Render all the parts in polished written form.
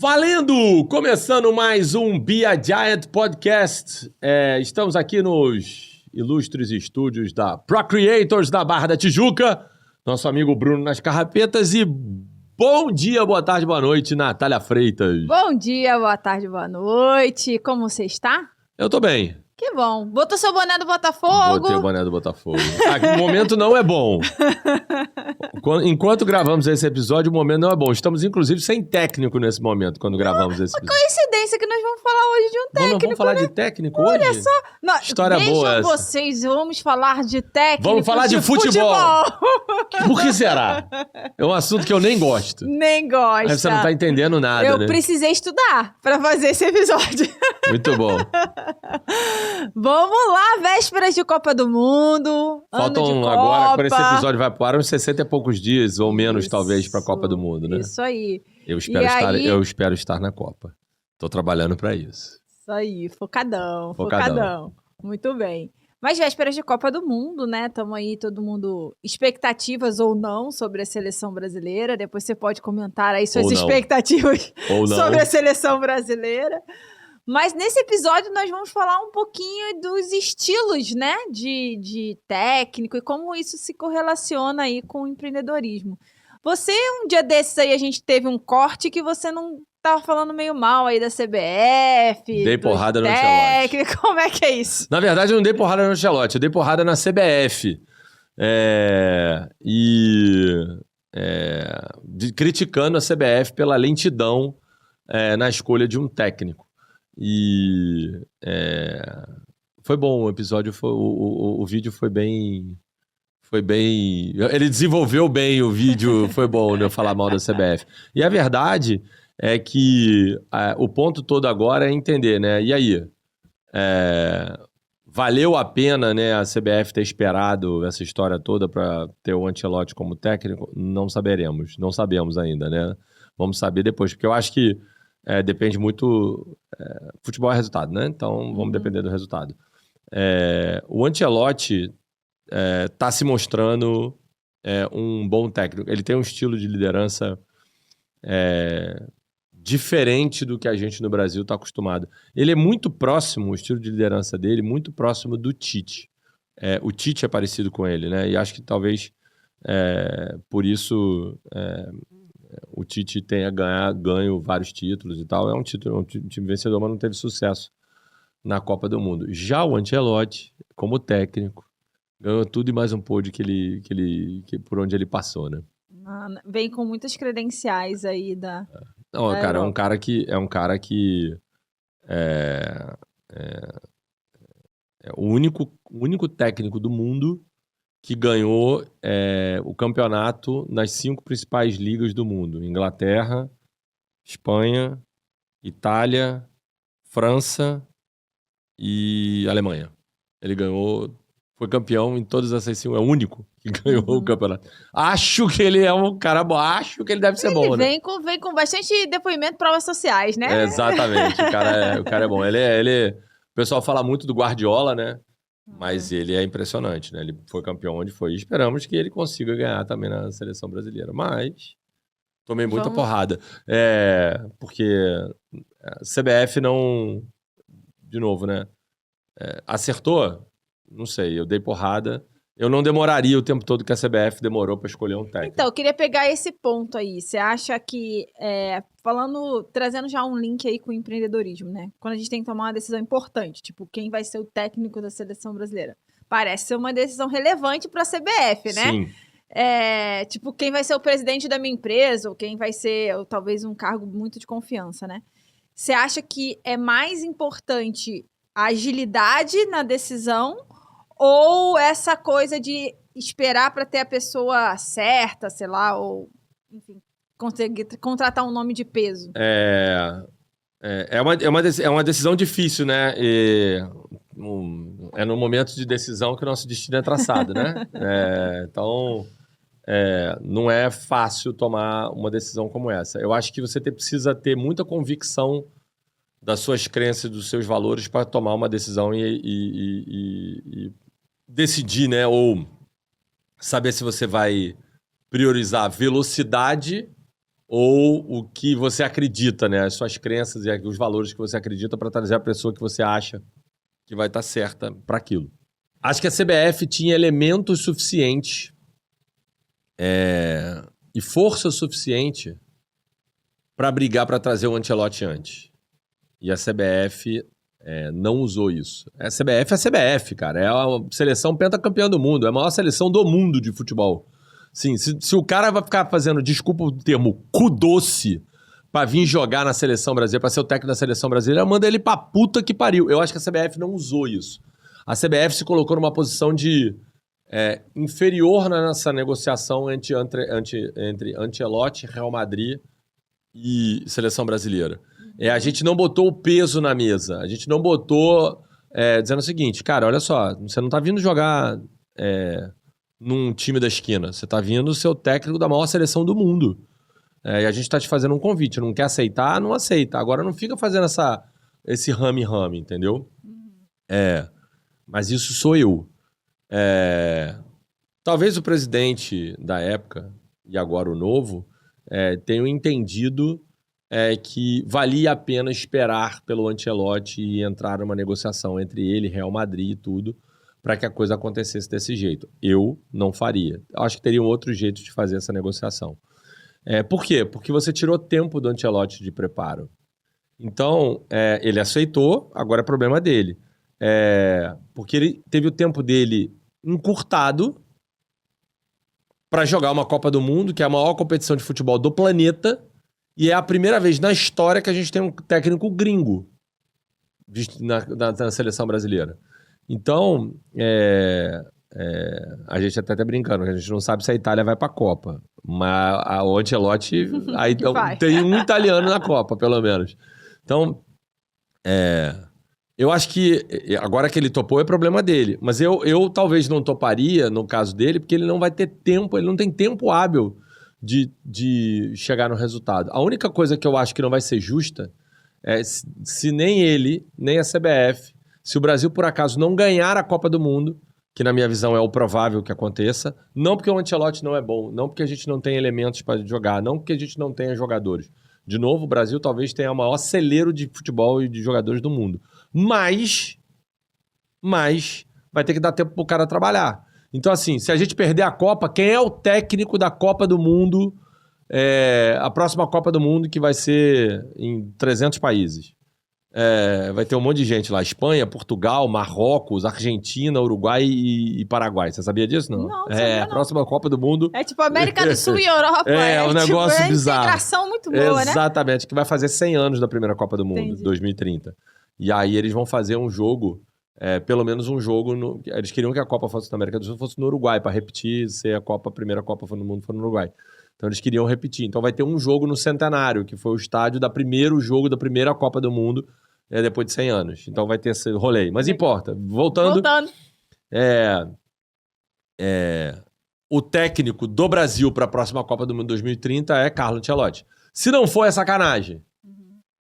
Valendo! Começando mais um Be a Giant Podcast. Estamos aqui nos ilustres estúdios da Procreators da Barra da Tijuca. Nosso amigo Bruno nas carrapetas e bom dia, boa tarde, boa noite, Natália Freitas. Bom dia, boa tarde, boa noite. Como você está? Eu tô bem. Que bom. Botou seu boné do Botafogo? Botei o boné do Botafogo. O momento não é bom. Enquanto gravamos esse episódio, o momento não é bom. Estamos, inclusive, sem técnico nesse momento, quando gravamos esse episódio. Coincidência que nós vamos falar hoje de um técnico. Vamos falar de técnico hoje? Olha só. Não, História boa essa. Vocês, vamos falar de técnico. Vamos falar de futebol. Por que será? É um assunto que eu nem gosto. Nem gosto. Aí você não tá entendendo nada, Eu né? precisei estudar pra fazer esse episódio. Muito bom. Vamos lá, vésperas de Copa do Mundo. Faltam agora, quando esse episódio vai pro ar, uns 60 e poucos dias, ou menos, Isso, talvez, pra Copa do Mundo, né? Isso aí. Eu espero estar na Copa. Tô trabalhando pra isso. Isso aí, focadão. Muito bem. Mas vésperas de Copa do Mundo, né? Estamos aí, todo mundo, expectativas ou não sobre a seleção brasileira. Depois você pode comentar aí suas expectativas sobre a seleção brasileira. Mas nesse episódio nós vamos falar um pouquinho dos estilos, né? De técnico e como isso se correlaciona aí com o empreendedorismo. Você, um dia desses aí, a gente teve um corte que você não tava falando meio mal aí da CBF. Dei porrada no Ancelotti. Como é que é isso? Na verdade, eu não dei porrada no Ancelotti, eu dei porrada na CBF. Criticando a CBF pela lentidão na escolha de um técnico. Foi bom o episódio, o vídeo foi bem... Ele desenvolveu bem o vídeo, foi bom eu falar mal da CBF. E a verdade é que o ponto todo agora é entender, né? E aí? Valeu a pena, né, a CBF ter esperado essa história toda para ter o Ancelotti como técnico? Não sabemos ainda, né? Vamos saber depois, porque eu acho que depende muito... futebol é resultado, né? Então vamos depender do resultado. O Ancelotti tá se mostrando um bom técnico. Ele tem um estilo de liderança diferente do que a gente no Brasil está acostumado. Ele é muito próximo, o estilo de liderança dele, muito próximo do Tite. O Tite é parecido com ele, né? E acho que talvez por isso o Tite tenha ganho vários títulos e tal. É um time vencedor, mas não teve sucesso na Copa do Mundo. Já o Ancelotti, como técnico, ganhou tudo e mais um pódio por onde ele passou, né? Vem com muitas credenciais aí da... Não, cara, é um cara que é o único técnico do mundo que ganhou o campeonato nas 5 principais ligas do mundo. Inglaterra, Espanha, Itália, França e Alemanha. Ele foi campeão em todas essas 5. É o único que ganhou o campeonato. Acho que ele é um cara bom. Acho que ele deve ser bom, né? Vem com bastante depoimento, provas sociais, né? Exatamente. O cara é bom. O pessoal fala muito do Guardiola, né? Mas ele é impressionante, né? Ele foi campeão onde foi. E esperamos que ele consiga ganhar também na seleção brasileira. Mas tomei muita porrada. Porque a CBF não... De novo, né? Acertou? Não sei. Eu dei porrada. Eu não demoraria o tempo todo que a CBF demorou para escolher um técnico. Então, eu queria pegar esse ponto aí. Você acha que, trazendo já um link aí com o empreendedorismo, né? Quando a gente tem que tomar uma decisão importante, tipo, quem vai ser o técnico da seleção brasileira? Parece ser uma decisão relevante para a CBF, né? Sim. Tipo, quem vai ser o presidente da minha empresa, ou quem vai ser, ou talvez um cargo muito de confiança, né? Você acha que é mais importante a agilidade na decisão ou essa coisa de esperar para ter a pessoa certa, sei lá, ou, enfim, conseguir contratar um nome de peso? É uma decisão difícil, né? É no momento de decisão que o nosso destino é traçado, né? Então, não é fácil tomar uma decisão como essa. Eu acho que você precisa ter muita convicção das suas crenças, dos seus valores para tomar uma decisão e decidir, né? Ou saber se você vai priorizar velocidade ou o que você acredita, né? As suas crenças e os valores que você acredita para trazer a pessoa que você acha que vai estar certa para aquilo. Acho que a CBF tinha elementos suficientes e força suficiente para brigar para trazer o Ancelotti antes. E a CBF não usou isso. A CBF é a CBF, cara. É a seleção pentacampeã do mundo. É a maior seleção do mundo de futebol. Sim, se o cara vai ficar fazendo, desculpa o termo, cu doce pra vir jogar na seleção brasileira, pra ser o técnico da seleção brasileira, manda ele pra puta que pariu. Eu acho que a CBF não usou isso. A CBF se colocou numa posição de inferior nessa negociação entre Ancelotti, Real Madrid e seleção brasileira. A gente não botou o peso na mesa. A gente não botou dizendo o seguinte, cara, olha só, você não tá vindo jogar num time da esquina. Você tá vindo ser o técnico da maior seleção do mundo. E a gente tá te fazendo um convite. Não quer aceitar? Não aceita. Agora não fica fazendo esse rame-rame, entendeu? Mas isso sou eu. Talvez o presidente da época, e agora o novo, tenham entendido que valia a pena esperar pelo Ancelotti e entrar numa negociação entre ele, Real Madrid e tudo, para que a coisa acontecesse desse jeito. Eu não faria. Acho que teria um outro jeito de fazer essa negociação. Por quê? Porque você tirou tempo do Ancelotti de preparo. Então, ele aceitou, agora é problema dele. Porque ele teve o tempo dele encurtado para jogar uma Copa do Mundo, que é a maior competição de futebol do planeta, e é a primeira vez na história que a gente tem um técnico gringo na seleção brasileira. Então, a gente até tá brincando, a gente não sabe se a Itália vai pra Copa. Mas o Ancelotti aí tem um italiano na Copa, pelo menos. Então, eu acho que agora que ele topou é problema dele. Mas eu talvez não toparia no caso dele, porque ele não vai ter tempo, ele não tem tempo hábil de chegar no resultado. A única coisa que eu acho que não vai ser justa é se nem ele, nem a CBF, se o Brasil por acaso não ganhar a Copa do Mundo, que na minha visão é o provável que aconteça, não porque o Ancelotti não é bom, não porque a gente não tem elementos para jogar, não porque a gente não tenha jogadores. De novo, o Brasil talvez tenha o maior celeiro de futebol e de jogadores do mundo. Mas vai ter que dar tempo pro cara trabalhar. Então, assim, se a gente perder a Copa, quem é o técnico da Copa do Mundo, a próxima Copa do Mundo, que vai ser em 300 países? Vai ter um monte de gente lá. Espanha, Portugal, Marrocos, Argentina, Uruguai e Paraguai. Você sabia disso? Não. Não, sabia a próxima Copa do Mundo... É tipo América do Sul e Europa. Um negócio bizarro. Uma integração muito boa, né? Exatamente, que vai fazer 100 anos da primeira Copa do Mundo, Entendi. 2030. E aí eles vão fazer um jogo, pelo menos um jogo... Eles queriam que a Copa fosse na América do Sul, fosse no Uruguai, para repetir, ser a primeira Copa do Mundo foi no Uruguai. Então eles queriam repetir. Então vai ter um jogo no Centenário, que foi o estádio do primeiro jogo da primeira Copa do Mundo, depois de 100 anos. Então vai ter esse rolê. Mas importa. Voltando. O técnico do Brasil para a próxima Copa do Mundo 2030 é Carlo Ancelotti. Se não for, é sacanagem.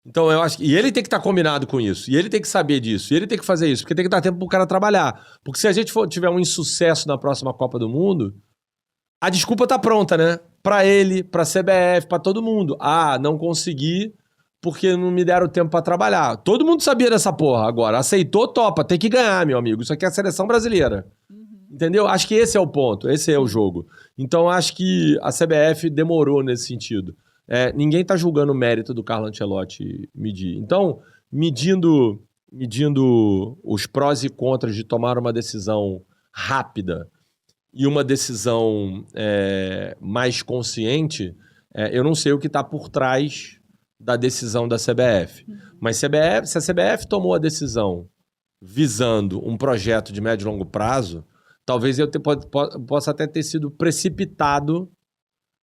Então eu acho que... E ele tem que estar combinado com isso. E ele tem que saber disso. E ele tem que fazer isso. Porque tem que dar tempo pro cara trabalhar. Porque se a gente tiver um insucesso na próxima Copa do Mundo, a desculpa tá pronta, né? Pra ele, pra CBF, pra todo mundo. Não consegui porque não me deram tempo pra trabalhar. Todo mundo sabia dessa porra agora. Aceitou, topa. Tem que ganhar, meu amigo. Isso aqui é a seleção brasileira. Entendeu? Acho que esse é o ponto. Esse é o jogo. Então acho que a CBF demorou nesse sentido. Ninguém tá julgando o mérito do Carlo Ancelotti medir. Então, medindo os prós e contras de tomar uma decisão rápida e uma decisão mais consciente, eu não sei o que está por trás da decisão da CBF. Mas se a CBF tomou a decisão visando um projeto de médio e longo prazo, talvez eu possa até ter sido precipitado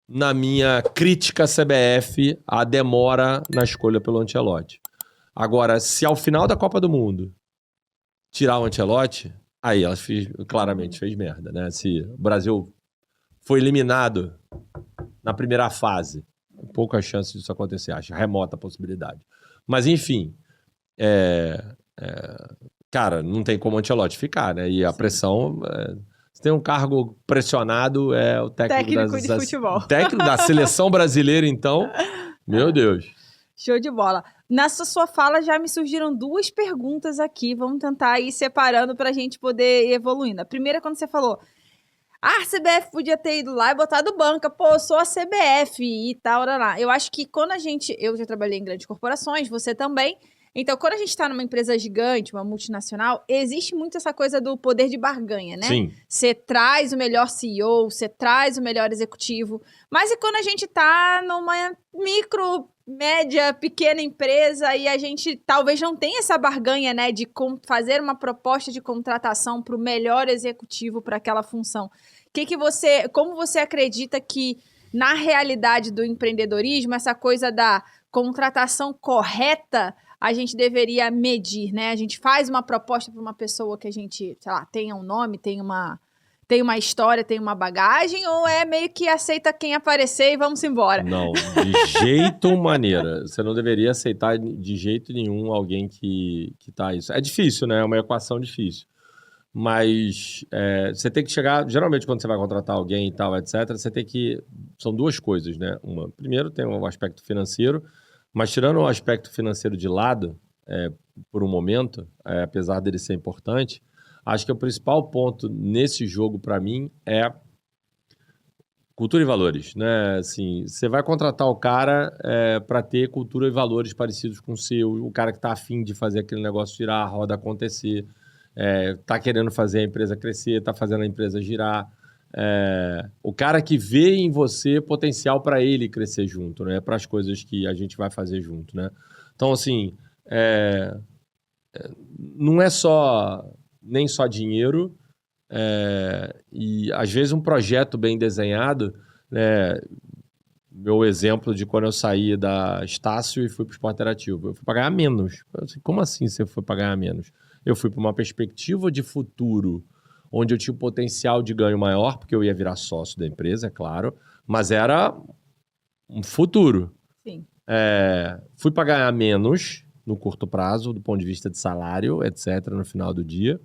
na minha crítica à CBF a demora na escolha pelo Ancelotti. Agora, se ao final da Copa do Mundo tirar o Ancelotti, aí ela claramente fez merda, né? Se o Brasil foi eliminado na primeira fase, pouca chance disso acontecer, acho remota a possibilidade. Mas enfim, cara, não tem como o Ancelotti ficar, né? E a pressão, tem um cargo pressionado, é o técnico de futebol. Técnico da seleção brasileira, então. Meu Deus. Show de bola. Nessa sua fala já me surgiram 2 perguntas aqui. Vamos tentar ir separando para a gente poder ir evoluindo. A primeira é quando você falou: a CBF podia ter ido lá e botado banca. Pô, eu sou a CBF e tal. Eu acho que quando eu já trabalhei em grandes corporações, você também. Então, quando a gente está numa empresa gigante, uma multinacional, existe muito essa coisa do poder de barganha, né? Sim. Você traz o melhor CEO, você traz o melhor executivo. Mas e quando a gente está numa micro, média, pequena empresa e a gente talvez não tenha essa barganha, né, de fazer uma proposta de contratação para o melhor executivo para aquela função? Como você acredita que na realidade do empreendedorismo essa coisa da contratação correta a gente deveria medir, né? A gente faz uma proposta para uma pessoa que a gente, sei lá, tenha um nome, tem uma história, tem uma bagagem, ou é meio que aceita quem aparecer e vamos embora? Não, de jeito maneira. Você não deveria aceitar de jeito nenhum alguém que tá isso. É difícil, né? É uma equação difícil. Mas você tem que chegar... Geralmente, quando você vai contratar alguém e tal, etc., você tem que... São 2 coisas, né? Primeiro, tem um aspecto financeiro, mas tirando o aspecto financeiro de lado, por um momento, apesar dele ser importante, acho que o principal ponto nesse jogo, para mim, é cultura e valores, né? Assim, você vai contratar o cara para ter cultura e valores parecidos com o seu, o cara que está afim de fazer aquele negócio girar, a roda acontecer, tá querendo fazer a empresa crescer, tá fazendo a empresa girar. O cara que vê em você potencial para ele crescer junto, né? Para as coisas que a gente vai fazer junto, né? Então, assim, não é nem só dinheiro, e às vezes um projeto bem desenhado, né? Meu exemplo de quando eu saí da Estácio e fui para o Esporte Interativo, eu fui para ganhar menos. Como assim você foi para ganhar menos? Eu fui para uma perspectiva de futuro onde eu tinha um potencial de ganho maior, porque eu ia virar sócio da empresa, é claro, mas era um futuro. Sim. Fui para ganhar menos no curto prazo, do ponto de vista de salário, etc., no final do dia.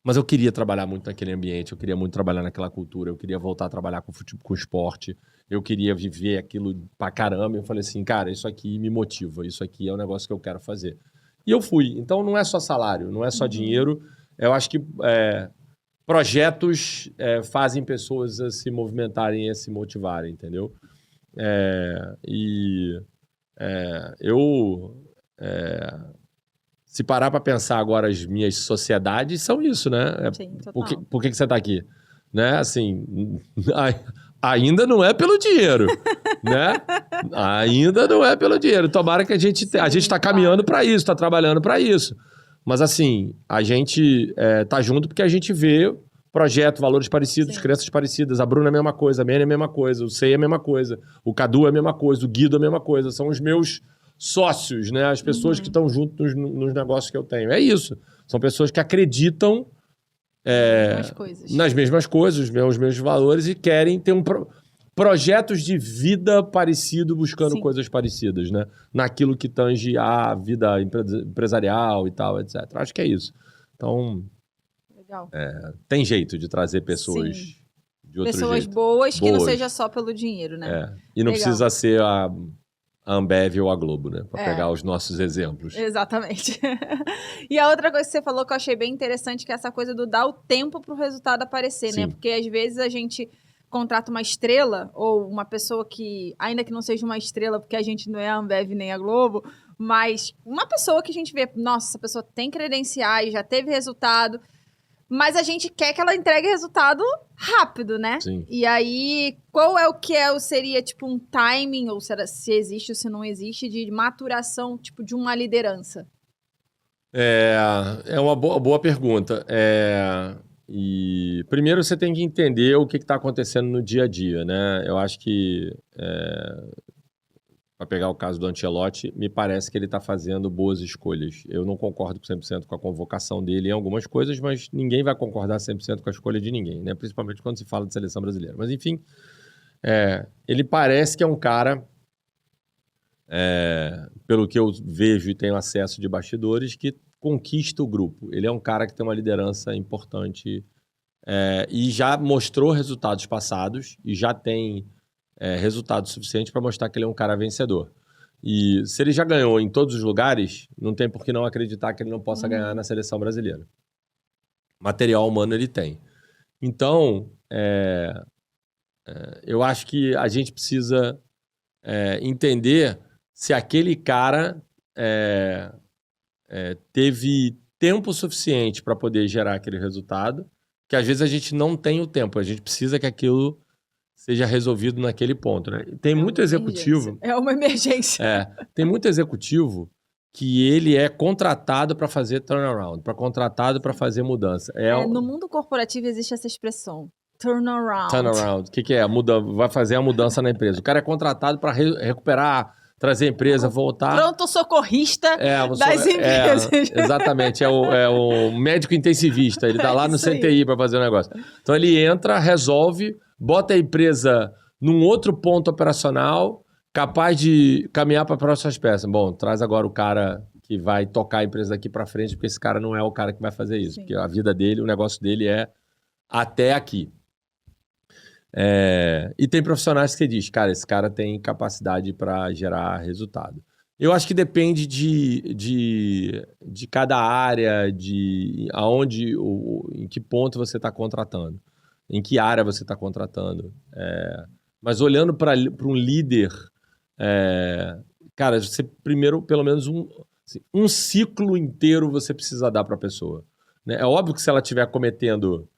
Mas eu queria trabalhar muito naquele ambiente, eu queria muito trabalhar naquela cultura, eu queria voltar a trabalhar com esporte, eu queria viver aquilo pra caramba. Eu falei assim, cara, isso aqui me motiva, isso aqui é um negócio que eu quero fazer. E eu fui. Então não é só salário, não é só dinheiro. Eu acho que projetos fazem pessoas a se movimentarem e a se motivarem, entendeu? Se parar para pensar agora, as minhas sociedades são isso, né? Sim, por que você está aqui? Né? Assim, ainda não é pelo dinheiro, né? Ainda não é pelo dinheiro. Tomara que a gente está caminhando para isso, está trabalhando para isso. Mas assim, a gente tá junto porque a gente vê projeto, valores parecidos, crenças parecidas. A Bruna é a mesma coisa, a Mene é a mesma coisa, o Sei é a mesma coisa, o Cadu é a mesma coisa, o Guido é a mesma coisa. São os meus sócios, né? As pessoas que estão juntos nos negócios que eu tenho. É isso. São pessoas que acreditam nas mesmas coisas, os mesmos valores e querem ter projetos de vida parecido, buscando coisas parecidas, né? Naquilo que tange a vida empresarial e tal, etc. Acho que é isso. Então, legal. Tem jeito de trazer pessoas de outro pessoas jeito. boas, que não seja só pelo dinheiro, né? E não precisa ser a Ambev ou a Globo, né? Para pegar os nossos exemplos. Exatamente. E a outra coisa que você falou que eu achei bem interessante, que é essa coisa do dar o tempo para o resultado aparecer, né? Porque às vezes a gente contrata uma estrela ou uma pessoa que, ainda que não seja uma estrela, porque a gente não é a Ambev nem a Globo, mas uma pessoa que a gente vê, nossa, essa pessoa tem credenciais, já teve resultado, mas a gente quer que ela entregue resultado rápido, né? Sim. E aí, qual seria, tipo, um timing, ou se existe ou se não existe, de maturação, tipo, de uma liderança? É uma boa pergunta. E primeiro você tem que entender o que está acontecendo no dia a dia, né? Eu acho que, para pegar o caso do Ancelotti, me parece que ele está fazendo boas escolhas. Eu não concordo 100% com a convocação dele em algumas coisas, mas ninguém vai concordar 100% com a escolha de ninguém, né? Principalmente quando se fala de seleção brasileira. Mas, enfim, ele parece que é um cara, pelo que eu vejo e tenho acesso de bastidores, que conquista o grupo. Ele é um cara que tem uma liderança importante E já mostrou resultados passados e já tem resultado suficiente para mostrar que ele é um cara vencedor. E se ele já ganhou em todos os lugares, não tem por que não acreditar que ele não possa ganhar na seleção brasileira. Material humano ele tem. Então, eu acho que a gente precisa entender se aquele cara teve tempo suficiente para poder gerar aquele resultado, que às vezes a gente não tem o tempo, a gente precisa que aquilo seja resolvido naquele ponto, né? Tem muito executivo... É uma emergência. Tem muito executivo que ele é contratado para fazer turnaround, contratado para fazer mudança. No mundo corporativo existe essa expressão, turnaround. Turnaround. O que é? Vai fazer a mudança na empresa. O cara é contratado para recuperar, trazer a empresa, voltar... Pronto-socorrista das empresas. Exatamente. É o médico intensivista. Ele tá lá no CTI para fazer o negócio. Então ele entra, resolve, bota a empresa num outro ponto operacional, capaz de caminhar para próximas peças. Bom, traz agora o cara que vai tocar a empresa daqui para frente, porque esse cara não é o cara que vai fazer isso. Sim. Porque a vida dele, o negócio dele é até aqui. E tem profissionais que dizem, cara, esse cara tem capacidade para gerar resultado. Eu acho que depende de cada área, de aonde, em que ponto você está contratando, em que área você está contratando. Mas olhando para um líder, cara, você primeiro, pelo menos um ciclo inteiro você precisa dar para a pessoa. Né? É óbvio que se ela estiver cometendo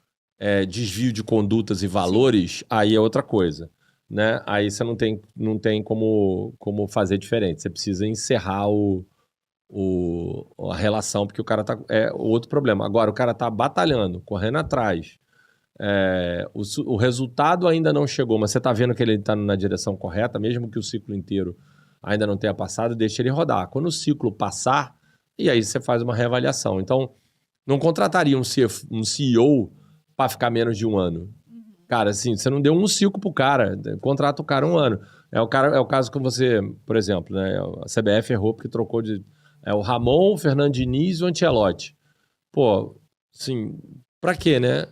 desvio de condutas e valores, aí é outra coisa. Né? Aí você não tem como fazer diferente. Você precisa encerrar a relação, porque o cara tá... outro problema. Agora, o cara tá batalhando, correndo atrás. O resultado ainda não chegou, mas você tá vendo que ele tá na direção correta, mesmo que o ciclo inteiro ainda não tenha passado, deixa ele rodar. Quando o ciclo passar, e aí você faz uma reavaliação. Então, não contrataria um CEO para ficar menos de um ano. Cara, assim, você não deu um ciclo pro cara, contrata o cara 1 ano. É o caso que você, por exemplo, né? A CBF errou porque trocou de... o Ramon, o Fernando Diniz e o Ancelotti. Pô, assim, pra quê, né?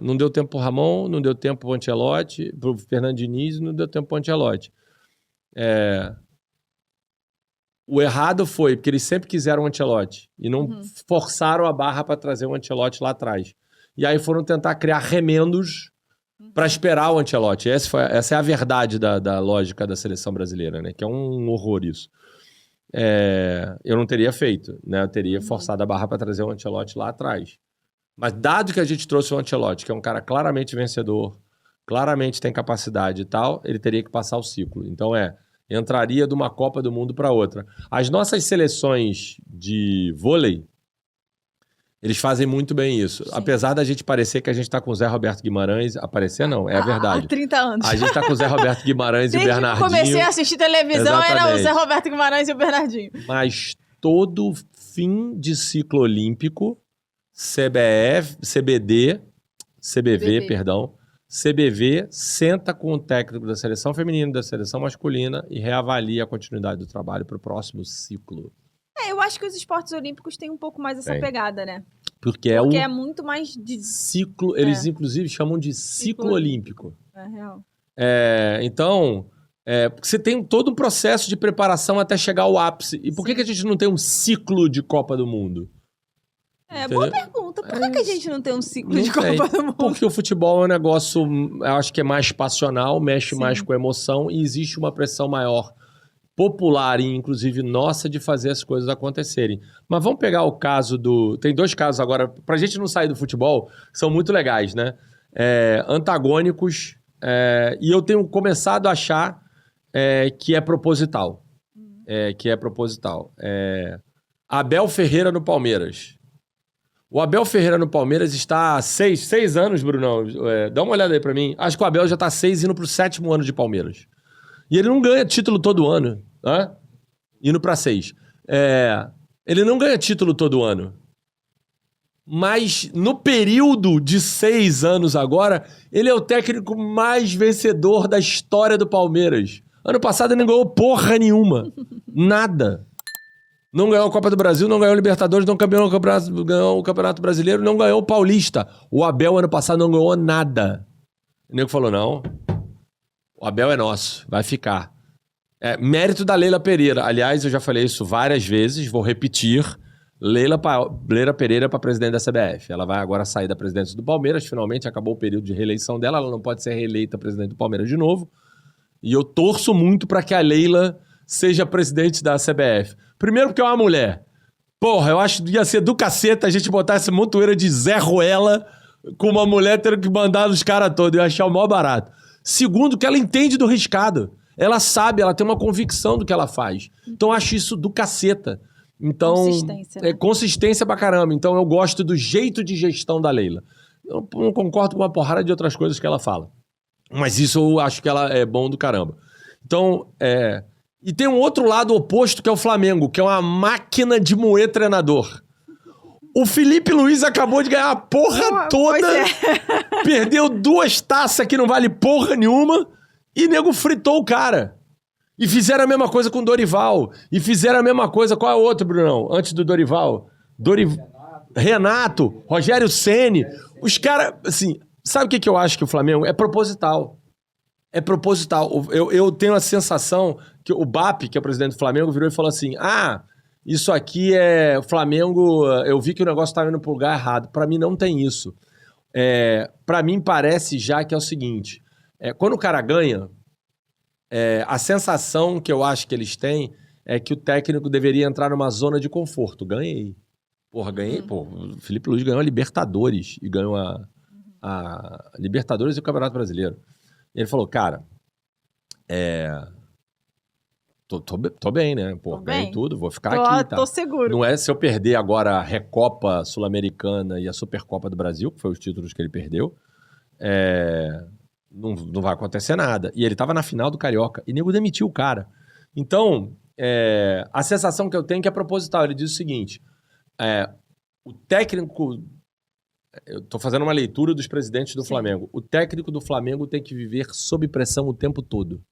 Não deu tempo pro Ramon, não deu tempo pro Ancelotti, pro Fernando Diniz e não deu tempo pro Ancelotti. O errado foi porque eles sempre quiseram o Ancelotti e não forçaram a barra para trazer o Ancelotti lá atrás. E aí foram tentar criar remendos para esperar o Ancelotti. Essa é a verdade da lógica da seleção brasileira, né? Que é um horror isso. Eu não teria feito, né? Eu teria forçado a barra para trazer o Ancelotti lá atrás. Mas dado que a gente trouxe o Ancelotti, que é um cara claramente vencedor, claramente tem capacidade e tal, ele teria que passar o ciclo. Então entraria de uma Copa do Mundo para outra. As nossas seleções de vôlei, eles fazem muito bem isso. Sim. Apesar da gente parecer que a gente está com o Zé Roberto Guimarães... Aparecer não, é a verdade. Há 30 anos. A gente está com o Zé Roberto Guimarães e o Bernardinho. Desde que eu comecei a assistir televisão, era o Zé Roberto Guimarães e o Bernardinho. Mas todo fim de ciclo olímpico, CBV, CBV senta com o técnico da seleção feminina e da seleção masculina e reavalia a continuidade do trabalho para o próximo ciclo. Eu acho que os esportes olímpicos têm um pouco mais essa pegada, né? Porque é muito mais de... Ciclo, eles inclusive chamam de ciclo olímpico. É real. Então, você tem todo um processo de preparação até chegar ao ápice. E por que a gente não tem um ciclo de Copa do Mundo? Boa pergunta. Por que a gente não tem um ciclo de Copa do Mundo? Porque o futebol é um negócio, eu acho que é mais passional, mexe mais com a emoção e existe uma pressão maior popular e inclusive nossa de fazer as coisas acontecerem. Mas vamos pegar o caso tem 2 casos agora, pra gente não sair do futebol, que são muito legais, né? Antagônicos, e eu tenho começado a achar que é proposital. Abel Ferreira no Palmeiras. O Abel Ferreira no Palmeiras está há 6 anos, Brunão. Dá uma olhada aí pra mim. Acho que o Abel já tá 6 indo pro 7º ano de Palmeiras. E ele não ganha título todo ano. Né? Indo pra 6. Ele não ganha título todo ano. Mas no período de 6 anos agora, ele é o técnico mais vencedor da história do Palmeiras. Ano passado ele não ganhou porra nenhuma. Nada. Não ganhou a Copa do Brasil, não ganhou a Libertadores, não ganhou o Campeonato Brasileiro, não ganhou o Paulista. O Abel, ano passado, não ganhou nada. O nego falou, não, o Abel é nosso, vai ficar. Mérito da Leila Pereira. Aliás, eu já falei isso várias vezes, vou repetir. Leila Pereira para presidente da CBF. Ela vai agora sair da presidência do Palmeiras, finalmente acabou o período de reeleição dela, ela não pode ser reeleita presidente do Palmeiras de novo. E eu torço muito para que a Leila seja presidente da CBF. Primeiro porque é uma mulher. Porra, eu acho que ia ser do caceta a gente botar essa montoeira de Zé Ruela com uma mulher tendo que mandar nos caras todos. Eu ia achar o maior barato. Segundo, que ela entende do riscado. Ela sabe, ela tem uma convicção do que ela faz. Então eu acho isso do caceta. Então, consistência, né? Consistência pra caramba. Então eu gosto do jeito de gestão da Leila. Eu não concordo com uma porrada de outras coisas que ela fala. Mas isso eu acho que ela é bom do caramba. Então, E tem um outro lado oposto, que é o Flamengo, que é uma máquina de moer treinador. O Felipe Luiz acabou de ganhar a porra toda, perdeu 2 taças que não vale porra nenhuma, e nego fritou o cara. E fizeram a mesma coisa com o Dorival. E fizeram a mesma coisa... Qual é o outro, Brunão? Antes do Dorival? Renato, Rogério Ceni. Os caras, assim... Sabe o que eu acho que o Flamengo... É proposital. É proposital. Eu tenho a sensação que o BAP, que é o presidente do Flamengo, virou e falou assim, isso aqui é... O Flamengo... Eu vi que o negócio estava indo pro lugar errado. Pra mim não tem isso. Pra mim parece já que é o seguinte... quando o cara ganha... a sensação que eu acho que eles têm é que o técnico deveria entrar numa zona de conforto. Ganhei. Porra, ganhei. Pô, o Felipe Luiz ganhou a Libertadores e ganhou a Libertadores e o Campeonato Brasileiro. E ele falou, cara, tô bem, né? Pô, ganhei tudo, vou ficar aqui. Tá? Tô seguro. Não é se eu perder agora a Recopa Sul-Americana e a Supercopa do Brasil, que foi os títulos que ele perdeu, não vai acontecer nada. E ele tava na final do Carioca. E nego demitiu o cara. Então, a sensação que eu tenho é que é proposital. Ele diz o seguinte, o técnico... Eu tô fazendo uma leitura dos presidentes do Flamengo. O técnico do Flamengo tem que viver sob pressão o tempo todo.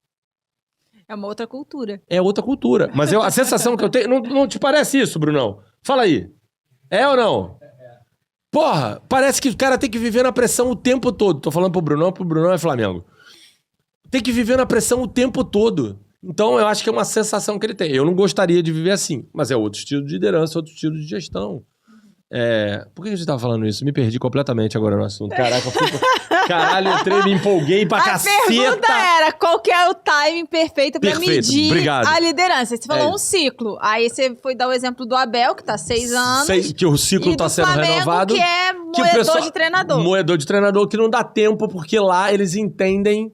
É uma outra cultura. É outra cultura. Mas a sensação que eu tenho... Não te parece isso, Brunão? Fala aí. É ou não? Porra, parece que o cara tem que viver na pressão o tempo todo. Tô falando pro Brunão é Flamengo. Tem que viver na pressão o tempo todo. Então, eu acho que é uma sensação que ele tem. Eu não gostaria de viver assim, mas é outro estilo de liderança, outro estilo de gestão. Por que a gente tava falando isso? Me perdi completamente agora no assunto. Caraca, caralho, entrei, me empolguei pra caceta. A pergunta era, qual que é o timing perfeito pra medir a liderança? Você falou um ciclo. Aí você foi dar o exemplo do Abel, que tá 6 anos. Que o ciclo tá sendo Flamengo, renovado. Que é moedor de treinador. Moedor de treinador que não dá tempo, porque lá eles entendem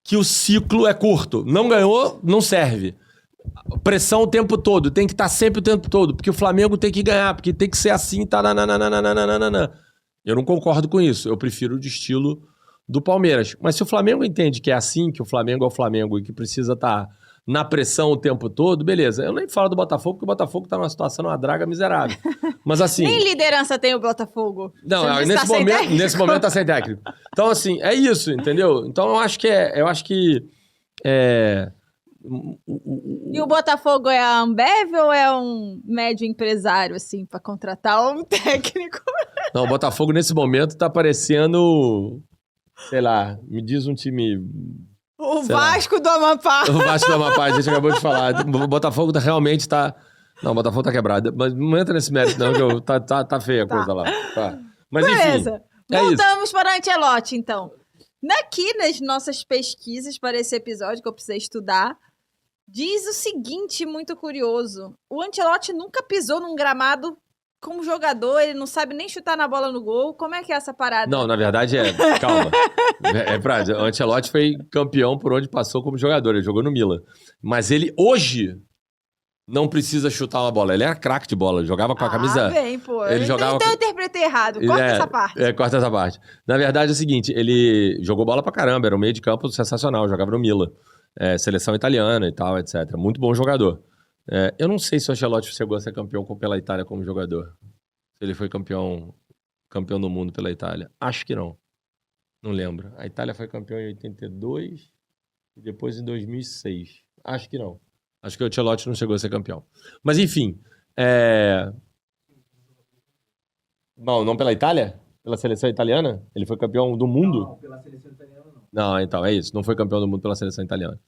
que o ciclo é curto. Não ganhou, não serve. Pressão o tempo todo, tem que estar sempre o tempo todo, porque o Flamengo tem que ganhar, porque tem que ser assim, tá, nananana. Eu não concordo com isso, eu prefiro o de estilo do Palmeiras. Mas se o Flamengo entende que é assim, que o Flamengo é o Flamengo e que precisa estar na pressão o tempo todo, beleza. Eu nem falo do Botafogo, porque o Botafogo tá numa situação, numa draga miserável. Mas assim... Nem liderança tem o Botafogo. Não, nesse momento tá sem técnico. Então assim, é isso, entendeu? Então eu acho que E o Botafogo é a Ambev ou é um médio empresário, assim, pra contratar um técnico? Não, o Botafogo nesse momento tá parecendo, sei lá, me diz um time... O Vasco do Amapá. O Vasco do Amapá, a gente acabou de falar. O Botafogo realmente tá... Não, o Botafogo tá quebrado. Mas não entra nesse mérito não, que tá feia a coisa lá. Tá. Mas beleza. Enfim, voltamos para Ancelotti, então. Aqui nas nossas pesquisas para esse episódio, que eu precisei estudar, diz o seguinte, muito curioso. O Ancelotti nunca pisou num gramado como jogador, ele não sabe nem chutar na bola no gol. Como é que é essa parada? Não, na verdade calma. O Ancelotti foi campeão por onde passou como jogador, ele jogou no Milan. Mas ele, hoje, não precisa chutar uma bola. Ele era craque de bola, jogava com a camisa... bem, pô. Ele jogava... Então eu interpretei errado, corta essa parte. Corta essa parte. Na verdade é o seguinte, ele jogou bola pra caramba, era um meio de campo sensacional, jogava no Milan. Seleção italiana e tal, etc. Muito bom jogador. Eu não sei se o Ancelotti chegou a ser campeão pela Itália como jogador. Se ele foi campeão do mundo pela Itália. Acho que não. Não lembro. A Itália foi campeão em 82 e depois em 2006. Acho que não. Acho que o Ancelotti não chegou a ser campeão. Mas, enfim. Não pela Itália? Pela seleção italiana? Ele foi campeão do mundo? Não, pela seleção italiana não. Não, então, é isso. Não foi campeão do mundo pela seleção italiana.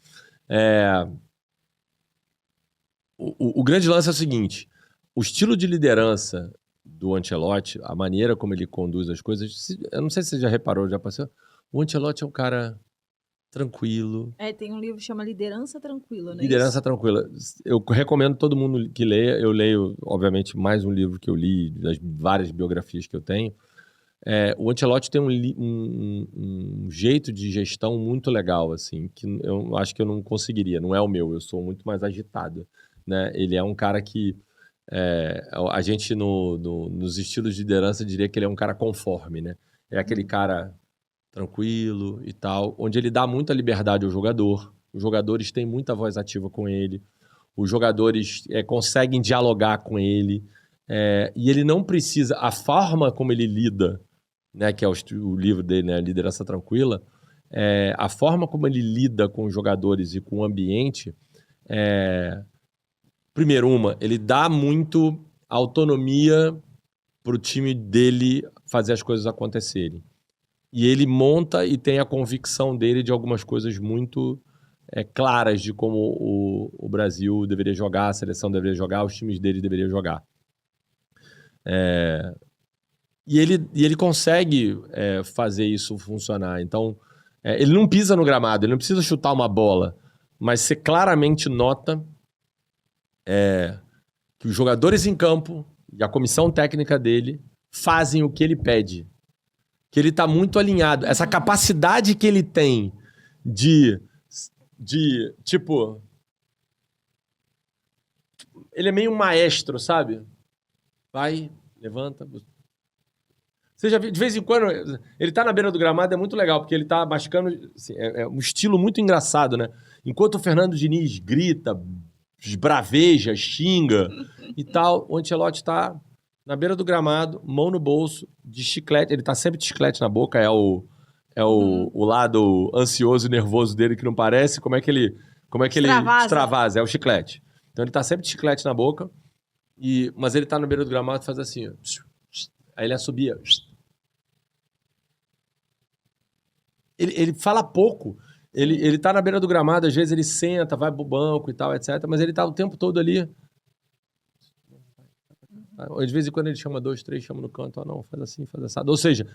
O grande lance é o seguinte. O estilo de liderança do Ancelotti, a maneira como ele conduz as coisas... Eu não sei se você já reparou, já passou. O Ancelotti é um cara tranquilo. Tem um livro que chama Liderança Tranquila, né? Liderança Tranquila. Eu recomendo todo mundo que leia. Eu leio, obviamente, mais um livro que eu li, das várias biografias que eu tenho. O Ancelotti tem um jeito de gestão muito legal, assim, que eu acho que eu não conseguiria. Não é o meu, eu sou muito mais agitado, né? Ele é um cara que... a gente, nos estilos de liderança, diria que ele é um cara conforme, né? É aquele cara... tranquilo e tal, onde ele dá muita liberdade ao jogador. Os jogadores têm muita voz ativa com ele. Os jogadores conseguem dialogar com ele. E ele não precisa... A forma como ele lida, né, que é o livro dele, né, Liderança Tranquila, a forma como ele lida com os jogadores e com o ambiente... Primeiro, ele dá muito autonomia para o time dele fazer as coisas acontecerem. E ele monta e tem a convicção dele de algumas coisas muito claras de como o Brasil deveria jogar, a seleção deveria jogar, os times dele deveriam jogar. E ele consegue fazer isso funcionar. Então, ele não pisa no gramado, ele não precisa chutar uma bola, mas você claramente nota que os jogadores em campo e a comissão técnica dele fazem o que ele pede. Que ele tá muito alinhado. Essa capacidade que ele tem de tipo... Ele é meio um maestro, sabe? Vai, levanta... Você já viu, de vez em quando, ele tá na beira do gramado, é muito legal, porque ele tá machucando... Assim, é um estilo muito engraçado, né? Enquanto o Fernando Diniz grita, esbraveja, xinga e tal, o Ancelotti tá... na beira do gramado, mão no bolso, de chiclete. Ele tá sempre de chiclete na boca, o lado ansioso e nervoso dele que não parece. Como é que ele extravasa? É o chiclete. Então ele tá sempre de chiclete na boca, mas ele tá na beira do gramado e faz assim, ó. Aí ele assobia. Ele fala pouco. Ele tá na beira do gramado, às vezes ele senta, vai pro banco e tal, etc. Mas ele tá o tempo todo ali. De vez em quando ele chama 2, 3, chama no canto. Não, faz assim, faz assado. Ou seja,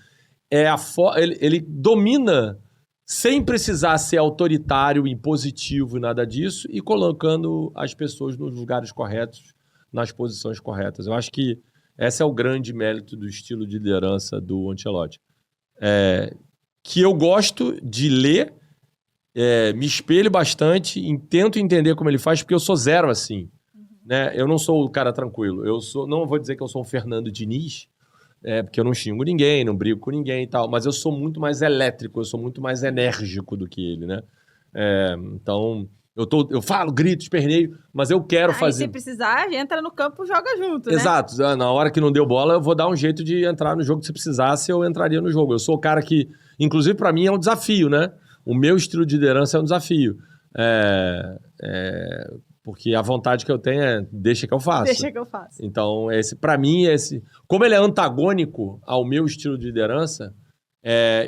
ele domina sem precisar ser autoritário, impositivo e nada disso, e colocando as pessoas nos lugares corretos, nas posições corretas. Eu acho que esse é o grande mérito do estilo de liderança do Ancelotti. Que eu gosto de ler, me espelho bastante, tento entender como ele faz, porque eu sou zero assim. Né? Eu não sou o cara tranquilo. Não vou dizer que eu sou um Fernando Diniz, porque eu não xingo ninguém, não brigo com ninguém e tal, mas eu sou muito mais elétrico, eu sou muito mais enérgico do que ele, né? Então, eu falo, grito, esperneio, mas eu quero fazer... se precisar, entra no campo e joga junto, Exato. Né? Na hora que não deu bola, eu vou dar um jeito de entrar no jogo. Se precisasse, eu entraria no jogo. Eu sou o cara que, inclusive, pra mim é um desafio, né? O meu estilo de liderança é um desafio. Porque a vontade que eu tenho deixa que eu faço. Deixa que eu faço. Então, pra mim, como ele é antagônico ao meu estilo de liderança,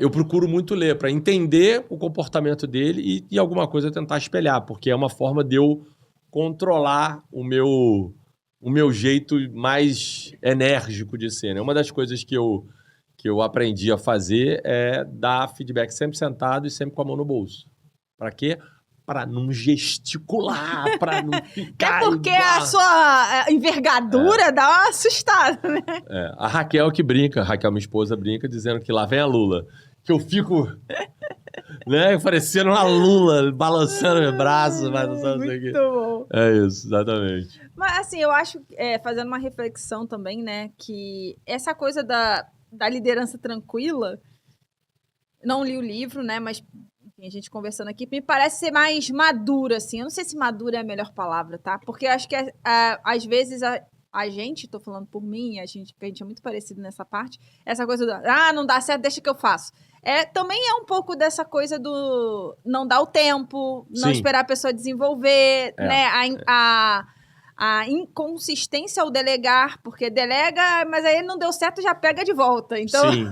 eu procuro muito ler para entender o comportamento dele e alguma coisa tentar espelhar, porque é uma forma de eu controlar o meu jeito mais enérgico de ser. Né? Uma das coisas que eu aprendi a fazer é dar feedback sempre sentado e sempre com a mão no bolso. Para quê? Para não gesticular, para não ficar... É porque a sua envergadura dá uma assustada, né? A Raquel que brinca, minha esposa, brinca dizendo que lá vem a Lula. Que eu fico, né, parecendo uma Lula, balançando meu braço, mas não sei o que. Muito bom. É isso, exatamente. Mas assim, eu acho, fazendo uma reflexão também, né, que essa coisa da liderança tranquila, não li o livro, né, mas... a gente conversando aqui, me parece ser mais madura, assim. Eu não sei se madura é a melhor palavra, tá? Porque eu acho que, às vezes, a gente, tô falando por mim, que a gente é muito parecido nessa parte, essa coisa do, não dá certo, deixa que eu faço. Também é um pouco dessa coisa do não dar o tempo, não Sim. esperar a pessoa desenvolver, né? A inconsistência ao delegar, porque delega, mas aí não deu certo, já pega de volta. Então... Sim,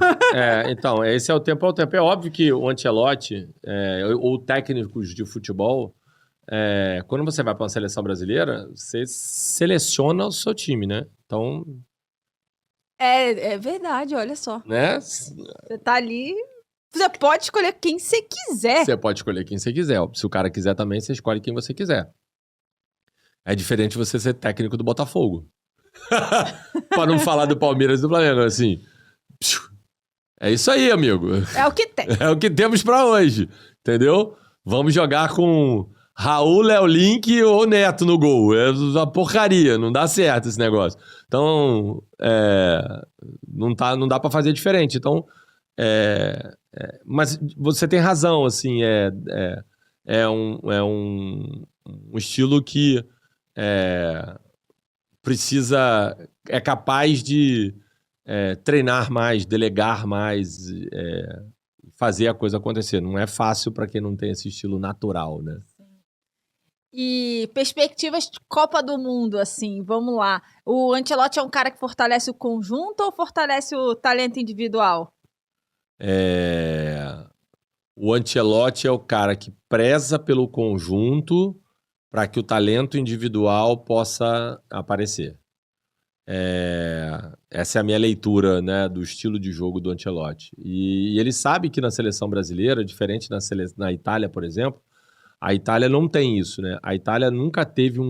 então, esse é o tempo ao tempo. É óbvio que o Ancelotti, ou técnicos de futebol, quando você vai para uma seleção brasileira, você seleciona o seu time, né? Então... É verdade, olha só. Né? Você tá ali... Você pode escolher quem você quiser. Você pode escolher quem você quiser. Se o cara quiser também, você escolhe quem você quiser. É diferente de você ser técnico do Botafogo. Pra não falar do Palmeiras e do Flamengo, assim. É isso aí, amigo. É o que tem. É o que temos pra hoje, entendeu? Vamos jogar com Raul, Léo Link ou Neto no gol. É uma porcaria, não dá certo esse negócio. Então, não dá pra fazer diferente. Então, mas você tem razão, assim, é um estilo que é capaz de treinar mais, delegar mais, fazer a coisa acontecer. Não é fácil para quem não tem esse estilo natural, né? E perspectivas de Copa do Mundo, assim, vamos lá. O Ancelotti é um cara que fortalece o conjunto ou fortalece o talento individual? O Ancelotti é o cara que preza pelo conjunto para que o talento individual possa aparecer. Essa é a minha leitura, né, do estilo de jogo do Ancelotti. E ele sabe que na seleção brasileira, diferente na Itália, por exemplo, a Itália não tem isso, né? A Itália nunca teve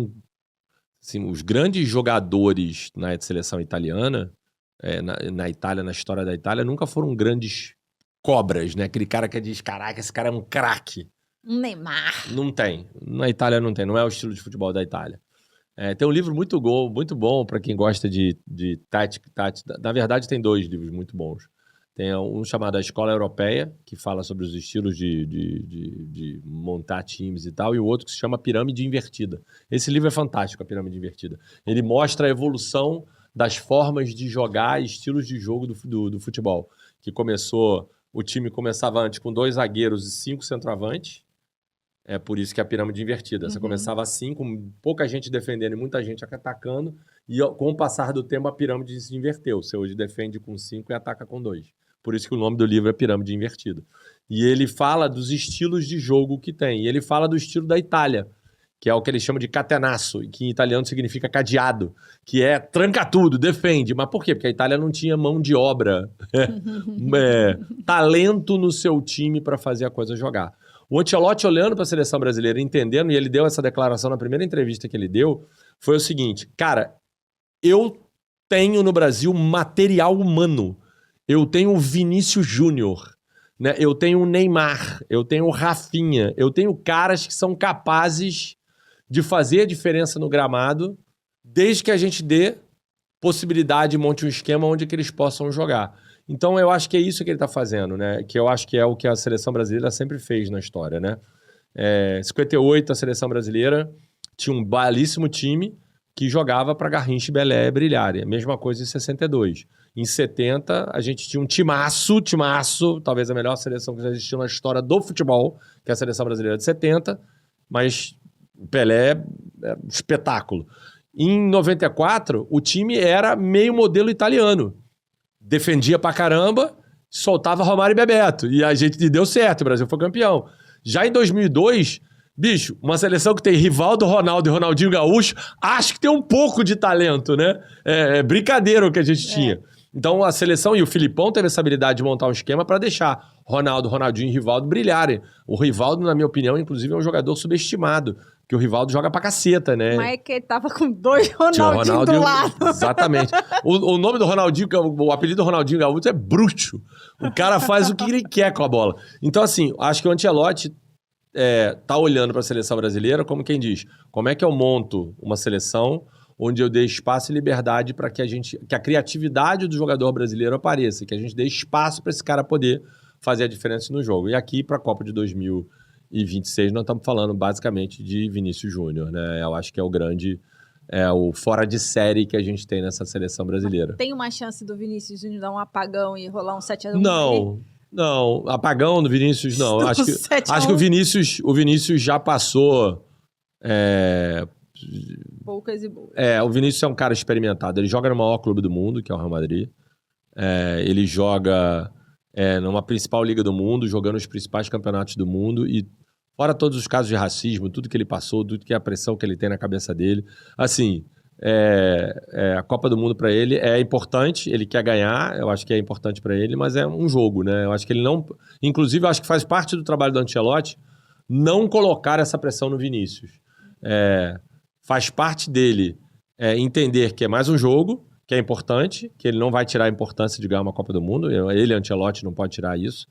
assim, os grandes jogadores na seleção italiana, na Itália, na história da Itália, nunca foram grandes cobras, né? Aquele cara que diz, caraca, esse cara é um craque. Um Neymar. Não tem. Na Itália não tem. Não é o estilo de futebol da Itália. Tem um livro muito bom para quem gosta de tática. Na verdade, tem 2 livros muito bons. Tem um chamado A Escola Europeia, que fala sobre os estilos de montar times e tal, e o outro que se chama Pirâmide Invertida. Esse livro é fantástico, A Pirâmide Invertida. Ele mostra a evolução das formas de jogar, estilos de jogo do futebol. Que o time começava antes com 2 zagueiros e 5 centroavantes. É por isso que é a pirâmide invertida. Você começava assim, com pouca gente defendendo e muita gente atacando, e com o passar do tempo a pirâmide se inverteu. Você hoje defende com 5 e ataca com 2. Por isso que o nome do livro é Pirâmide Invertida. E ele fala dos estilos de jogo que tem. E ele fala do estilo da Itália, que é o que ele chama de catenaccio, que em italiano significa cadeado, que é tranca tudo, defende. Mas por quê? Porque a Itália não tinha mão de obra, talento no seu time para fazer a coisa jogar. O Ancelotti, olhando para a seleção brasileira, entendendo, e ele deu essa declaração na primeira entrevista que ele deu, foi o seguinte: cara, eu tenho no Brasil material humano. Eu tenho o Vinícius Júnior, né? Eu tenho o Neymar, eu tenho o Rafinha, eu tenho caras que são capazes de fazer a diferença no gramado, desde que a gente dê possibilidade, monte um esquema onde que eles possam jogar. Então, eu acho que é isso que ele está fazendo, né? Que eu acho que é o que a seleção brasileira sempre fez na história, né? 58, a seleção brasileira tinha um belíssimo time que jogava para Garrincha e Pelé brilharem. A mesma coisa em 62. Em 70, a gente tinha um timaço, talvez a melhor seleção que já existiu na história do futebol, que é a seleção brasileira de 70, mas Pelé é um espetáculo. Em 94, o time era meio modelo italiano. Defendia pra caramba, soltava Romário e Bebeto. E a gente deu certo, o Brasil foi campeão. Já em 2002, bicho, uma seleção que tem Rivaldo, Ronaldo e Ronaldinho Gaúcho, acho que tem um pouco de talento, né? É brincadeira o que a gente tinha. Então a seleção, e o Filipão teve essa habilidade de montar um esquema para deixar Ronaldo, Ronaldinho e Rivaldo brilharem. O Rivaldo, na minha opinião, inclusive, é um jogador subestimado. Porque o Rivaldo joga pra caceta, né? Mas é que ele tava com 2 Ronaldinho do lado. Exatamente. O nome do Ronaldinho, o apelido do Ronaldinho Gaúcho é bruxo. O cara faz o que ele quer com a bola. Então, assim, acho que o Ancelotti tá olhando para a seleção brasileira como quem diz, como é que eu monto uma seleção onde eu dê espaço e liberdade para que a criatividade do jogador brasileiro apareça, que a gente dê espaço para esse cara poder fazer a diferença no jogo. E aqui, para a Copa de 2026, nós estamos falando basicamente de Vinícius Júnior, né? Eu acho que é o fora de série que a gente tem nessa seleção brasileira. Tem uma chance do Vinícius Júnior dar um apagão e rolar um 7-1? Não, apagão do Vinícius, não. Do Acho que 7-1. o Vinícius já passou... Poucas e boas. O Vinícius é um cara experimentado. Ele joga no maior clube do mundo, que é o Real Madrid. Ele joga numa principal liga do mundo, jogando os principais campeonatos do mundo. E fora todos os casos de racismo, tudo que ele passou, tudo que é a pressão que ele tem na cabeça dele. Assim, a Copa do Mundo para ele é importante, ele quer ganhar, eu acho que é importante para ele, mas é um jogo, né? Eu acho que ele não... Inclusive, eu acho que faz parte do trabalho do Ancelotti não colocar essa pressão no Vinícius. Faz parte dele entender que é mais um jogo, que é importante, que ele não vai tirar a importância de ganhar uma Copa do Mundo, ele, Ancelotti, não pode tirar isso,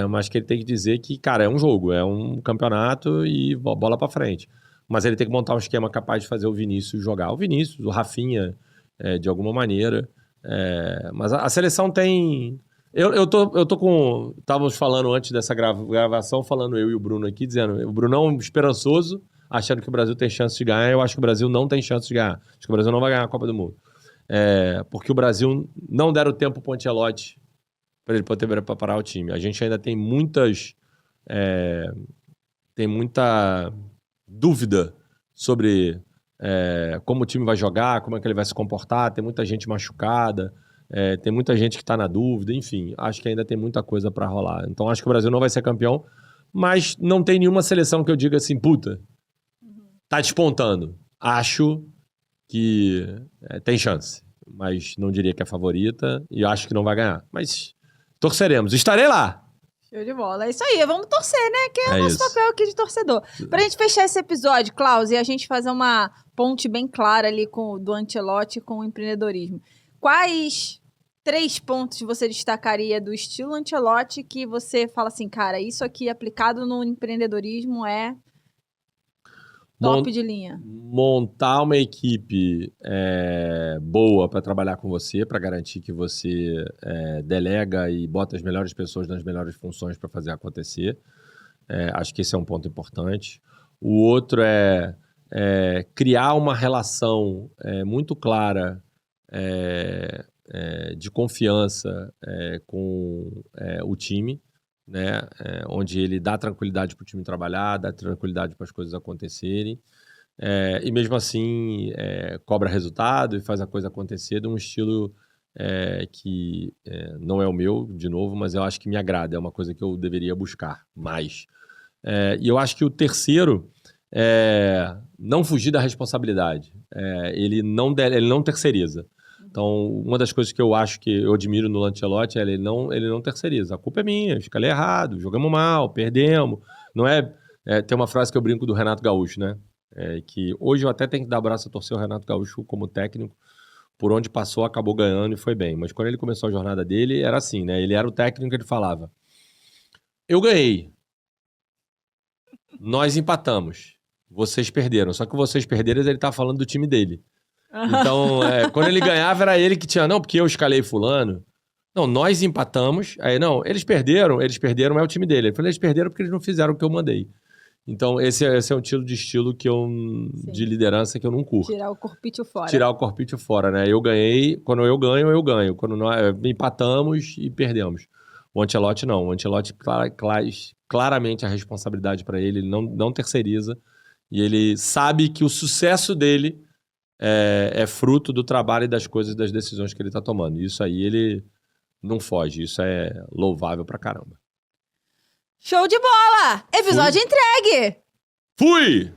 mas que ele tem que dizer que, cara, é um jogo, é um campeonato e bola pra frente. Mas ele tem que montar um esquema capaz de fazer o Vinícius jogar. O Vinícius, o Rafinha, de alguma maneira. Mas a seleção tem... Eu tô com... Estávamos falando antes dessa gravação, falando eu e o Bruno aqui, dizendo, o Brunão esperançoso, achando que o Brasil tem chance de ganhar. Eu acho que o Brasil não tem chance de ganhar. Acho que o Brasil não vai ganhar a Copa do Mundo. Porque o Brasil não deram tempo pro Ancelotti para ele poder preparar o time. A gente ainda tem muita dúvida sobre como o time vai jogar, como é que ele vai se comportar. Tem muita gente machucada, tem muita gente que está na dúvida. Enfim, acho que ainda tem muita coisa para rolar. Então acho que o Brasil não vai ser campeão, mas não tem nenhuma seleção que eu diga assim, puta, tá despontando. Acho que tem chance, mas não diria que é favorita e acho que não vai ganhar. Mas torceremos. Estarei lá. Show de bola. É isso aí, vamos torcer, né? Que é o nosso isso. papel aqui de torcedor. Pra gente fechar esse episódio, Klaus, e a gente fazer uma ponte bem clara ali do Ancelotti com o empreendedorismo. Quais 3 pontos você destacaria do estilo Ancelotti que você fala assim, cara, isso aqui aplicado no empreendedorismo é top de linha? Montar uma equipe boa para trabalhar com você, para garantir que você delega e bota as melhores pessoas nas melhores funções para fazer acontecer. Acho que esse é um ponto importante. O outro é criar uma relação muito clara de confiança com o time, né? Onde ele dá tranquilidade para o time trabalhar, dá tranquilidade para as coisas acontecerem, e mesmo assim cobra resultado e faz a coisa acontecer de um estilo que não é o meu, de novo, mas eu acho que me agrada, é uma coisa que eu deveria buscar mais. E eu acho que o terceiro é não fugir da responsabilidade. Ele não terceiriza. Então, uma das coisas que eu acho que eu admiro no Ancelotti é ele não terceiriza. A culpa é minha, escalei errado, jogamos mal, perdemos. Não tem uma frase que eu brinco do Renato Gaúcho, né? Que hoje eu até tenho que dar abraço a torcer o Renato Gaúcho como técnico. Por onde passou, acabou ganhando e foi bem. Mas quando ele começou a jornada dele, era assim, né? Ele era o técnico, ele falava: eu ganhei. Nós empatamos. Vocês perderam. Só que vocês perderam, ele tá falando do time dele. Então, quando ele ganhava, era ele que tinha... Não, porque eu escalei fulano. Não, nós empatamos. Aí, não, eles perderam, é o time dele. Ele falou, eles perderam porque eles não fizeram o que eu mandei. Então, esse é um estilo que de liderança que eu não curto. Tirar o corpício fora. Tirar o corpício fora, né? Eu ganhei, quando eu ganho, eu ganho. Quando nós empatamos e perdemos. O Ancelotti não. O Ancelotti claramente a responsabilidade para ele não terceiriza. E ele sabe que o sucesso dele é fruto do trabalho e das coisas, das decisões que ele está tomando. Isso aí ele não foge. Isso é louvável pra caramba. Show de bola! Episódio entregue! Fui!